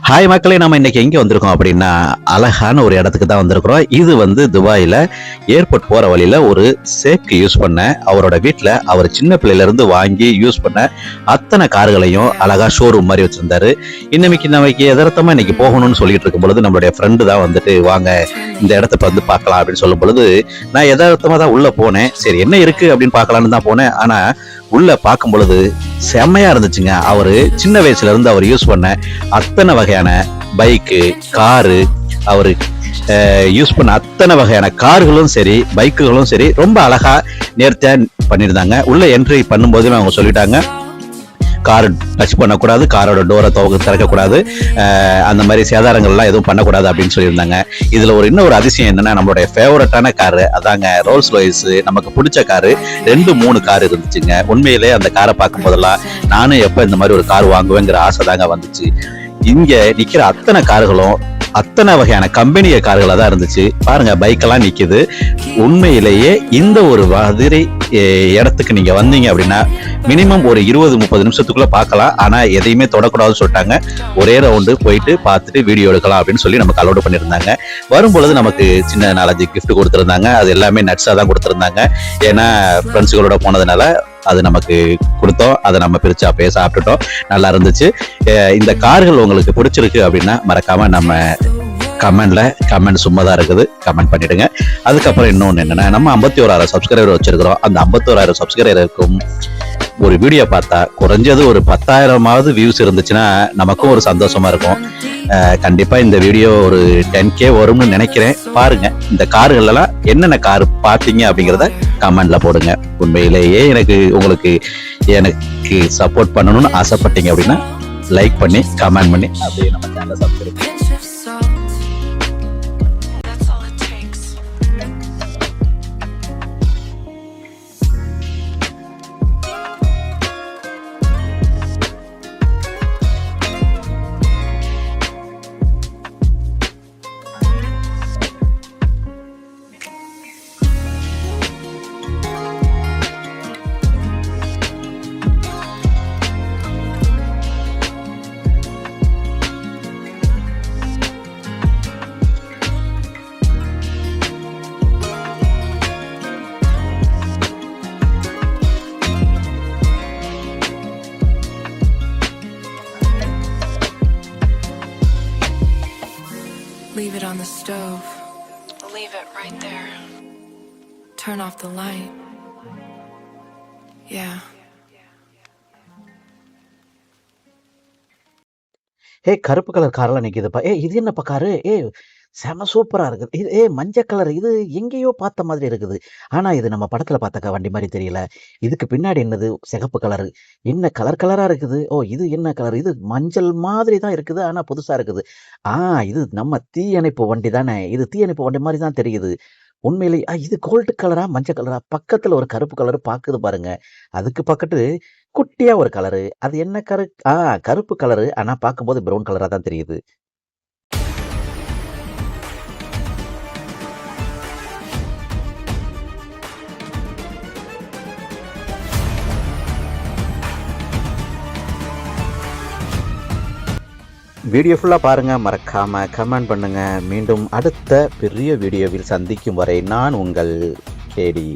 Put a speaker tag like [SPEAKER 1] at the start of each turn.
[SPEAKER 1] Hi மக்களே, நம்ம இன்னைக்கு எங்கே வந்திருக்கோம் அப்படின்னா அழகான ஒரு இடத்துக்கு தான் வந்திருக்கிறோம். இது வந்து துபாயில் ஏர்போர்ட் போகிற வழியில் ஒரு சேக்கு யூஸ் பண்ண அவரோட வீட்டில் அவர் சின்ன பிள்ளையிலேருந்து வாங்கி யூஸ் பண்ண அத்தனை கார்களையும் அழகாக ஷோரூம் மாதிரி வச்சுருந்தாரு. இன்னைக்கு எதார்த்தமாக இன்னைக்கு போகணும்னு சொல்லிட்டு இருக்கும் பொழுது நம்மளுடைய ஃப்ரெண்டு தான் வந்துட்டு வாங்க இந்த இடத்த வந்து பார்க்கலாம் அப்படின்னு சொல்லும் பொழுது நான் எதார்த்தமாக தான் உள்ளே போனேன். சரி என்ன இருக்குது அப்படின்னு பார்க்கலான்னு தான் போனேன். ஆனால் உள்ள பார்க்கும் பொழுது செம்மையா இருந்துச்சுங்க. அவரு சின்ன வயசுல இருந்து அவர் யூஸ் பண்ண அத்தனை வகையான பைக்கு, காரு, அவரு யூஸ் பண்ண அத்தனை வகையான கார்களும் சரி, பைக்குகளும் சரி, ரொம்ப அழகா நேர்த்தியா பண்ணியிருந்தாங்க. உள்ள என்ட்ரி பண்ணும்போது அவங்க சொல்லிட்டாங்க, கார் டச் பண்ணக்கூடாது, காரோட டோரை திறக்கக்கூடாது, அந்த மாதிரி சேதாரங்கள்லாம் எதுவும் பண்ணக்கூடாது அப்படின்னு சொல்லியிருந்தாங்க. இதில் இன்னொரு அதிசயம் என்னன்னா, நம்மளுடைய ஃபேவரட்டான காரு அதாங்க ரோல்ஸ் ராய்ஸ். நமக்கு பிடிச்ச காரு 2-3 கார் இருந்துச்சுங்க. உண்மையிலே அந்த காரை பார்க்கும் போதெல்லாம் நானும் எப்போ இந்த மாதிரி ஒரு கார் வாங்குவேங்கிற ஆசை தாங்க வந்துச்சு. இங்க நிக்கிற அத்தனை கார்களும் அத்தனை வகையான கம்பெனிய கார்களா தான் இருந்துச்சு. பாருங்க, பைக்கெல்லாம் நிக்குது. உண்மையிலேயே இந்த ஒரு மாதிரி இடத்துக்கு நீங்க வந்தீங்க அப்படின்னா மினிமம் ஒரு 20-30 நிமிஷத்துக்குள்ள பார்க்கலாம். ஆனா எதையுமே தொடக்கூடாதுன்னு சொல்லிட்டாங்க. ஒரே ரவுண்டு போயிட்டு பார்த்துட்டு வீடியோ எடுக்கலாம் அப்படின்னு சொல்லி நமக்கு அலோடு பண்ணியிருந்தாங்க. வரும்பொழுது நமக்கு சின்ன 4-5 கிஃப்ட் கொடுத்துருந்தாங்க. அது எல்லாமே நட்ஸா தான் கொடுத்துருந்தாங்க. ஏன்னா ஃப்ரெண்ட்ஸுகளோட போனதுனால அது நமக்கு கொடுத்தோம். அதை நம்ம பிரிச்சா சாப்பிட்டுட்டோம். நல்லா இருந்துச்சு. இந்த கார்கள் உங்களுக்கு பிடிச்சிருக்கு அப்படின்னா மறக்காம நம்ம கமெண்ட் சும்மா தான் இருக்குது, கமெண்ட் பண்ணிடுங்க. அதுக்கப்புறம் இன்னொன்று என்னன்னா, நம்ம 51,000 சப்ஸ்கிரைபர் வச்சிருக்கிறோம். அந்த 51,000 சப்ஸ்கிரைபருக்கும் ஒரு வீடியோ பார்த்தா குறைஞ்சது ஒரு 10,000 வியூஸ் இருந்துச்சுன்னா நமக்கும் ஒரு சந்தோஷமா இருக்கும். கண்டிப்பா இந்த வீடியோ ஒரு 10K வரும்னு நினைக்கிறேன். பாருங்க, இந்த கார்கள் எல்லாம் என்னென்ன கார் பார்த்தீங்க அப்படிங்கிறத கமெண்ட்ல போடுங்க. உண்மையிலேயே எனக்கு சப்போர்ட் பண்ணணும்னு ஆசைப்பட்டீங்க அப்படின்னா லைக் பண்ணி கமெண்ட் பண்ணி அப்படியே நம்ம சேனலை சப்ஸ்கிரைப் பண்ணி
[SPEAKER 2] Leave it on the stove. Leave it right there. Turn off the light. Yeah.
[SPEAKER 1] கருப்பு கலர் காரெல்லாம் நிக்குதுப்பா. இது என்னப்பா காரு? செம சூப்பரா இருக்குது. இது மஞ்சள் கலர். இது எங்கேயோ பார்த்த மாதிரி இருக்குது. ஆனா இது நம்ம படத்துல பார்த்த வண்டி மாதிரி தெரியல. இதுக்கு பின்னாடி என்னது? சிகப்பு கலரு. என்ன கலரா இருக்குது? இது என்ன கலர்? இது மஞ்சள் மாதிரி தான் இருக்குது. ஆனா புதுசா இருக்குது. இது நம்ம தீயணைப்பு வண்டி தானே. இது தீயணைப்பு வண்டி மாதிரி தான் தெரியுது. உண்மையிலே இது கோல்டு கலரா மஞ்சள் கலரா? பக்கத்துல ஒரு கருப்பு கலரு பாக்குது பாருங்க. அதுக்கு பக்கத்து குட்டியா ஒரு கலரு. அது என்ன கருப்பு கலரு. ஆனா பார்க்கும்போது பிரவுன் கலரா தான் தெரியுது. வீடியோ ஃபுல்லாக பாருங்கள், மறக்காமல் கமெண்ட் பண்ணுங்கள். மீண்டும் அடுத்த பெரிய வீடியோவில் சந்திக்கும் வரை நான் உங்கள் கேடி.